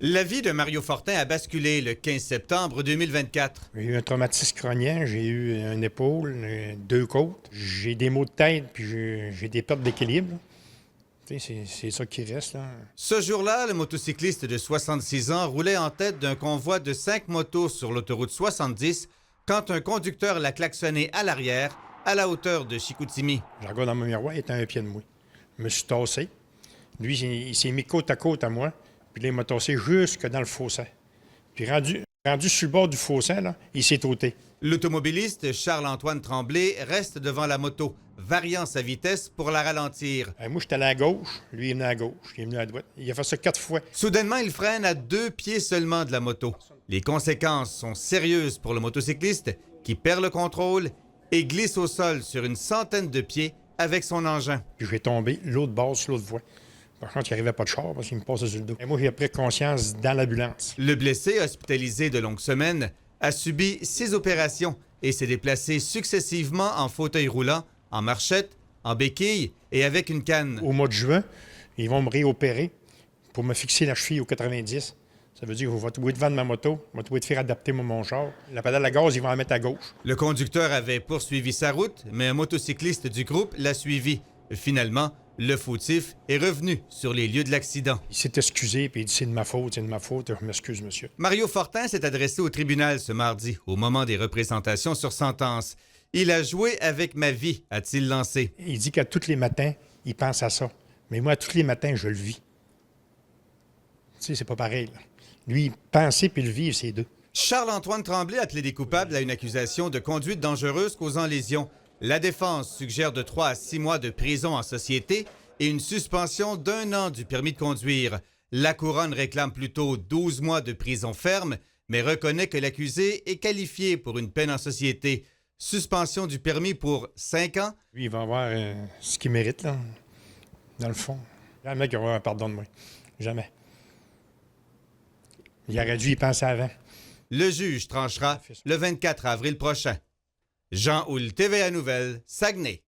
La vie de Mario Fortin a basculé le 15 septembre 2024. J'ai eu un traumatisme crânien, j'ai eu une épaule, deux côtes. J'ai des maux de tête, puis j'ai des pertes d'équilibre. Tu sais, c'est ça qui reste, là. Ce jour-là, le motocycliste de 66 ans roulait en tête d'un convoi de 5 motos sur l'autoroute 70 quand un conducteur l'a klaxonné à l'arrière, à la hauteur de Chicoutimi. Je regarde dans mon miroir, il était à un pied de moi. Je me suis tassé. Lui, il s'est mis côte à moi, puis là, il m'a tassé jusque dans le fossé. Puis rendu sur le bord du fossé, là, il s'est ôté. L'automobiliste Charles-Antoine Tremblay reste devant la moto, variant sa vitesse pour la ralentir. Moi, j'étais allé à gauche, lui, il est venu à gauche, il est venu à droite. Il a fait ça 4 fois. Soudainement, il freine à 2 pieds seulement de la moto. Les conséquences sont sérieuses pour le motocycliste qui perd le contrôle et glisse au sol sur une centaine de pieds avec son engin. Puis je vais tomber l'autre bord sur l'autre voie. Par contre, il n'y arrivait pas de char parce qu'il me passait sur le dos. Et moi, j'ai pris conscience dans l'ambulance. Le blessé, hospitalisé de longues semaines, a subi 6 opérations et s'est déplacé successivement en fauteuil roulant, en marchette, en béquille et avec une canne. Au mois de juin, ils vont me réopérer pour me fixer la cheville au 90. Ça veut dire que je vais trouver devant de ma moto, je vais trouver de faire adapter mon char. La pédale à gaz, ils vont la mettre à gauche. Le conducteur avait poursuivi sa route, mais un motocycliste du groupe l'a suivi. Finalement, le fautif est revenu sur les lieux de l'accident. Il s'est excusé, puis il dit c'est de ma faute, je m'excuse, monsieur. Mario Fortin s'est adressé au tribunal ce mardi, au moment des représentations sur sentence. Il a joué avec ma vie, a-t-il lancé. Il dit qu'à tous les matins, il pense à ça. Mais moi, à tous les matins, je le vis. Tu sais, c'est pas pareil, là. Lui, penser puis le vivre, c'est deux. Charles-Antoine Tremblay a plaidé coupable à une accusation de conduite dangereuse causant lésion. La défense suggère de 3 à 6 mois de prison en société et une suspension d'1 an du permis de conduire. La couronne réclame plutôt 12 mois de prison ferme, mais reconnaît que l'accusé est qualifié pour une peine en société. Suspension du permis pour 5 ans. Lui, il va avoir ce qu'il mérite, là, dans le fond. Jamais qu'il va avoir un pardon de moi. Jamais. Il aurait dû y penser avant. Le juge tranchera le 24 avril prochain. Jean Houle, TVA Nouvelles, Saguenay.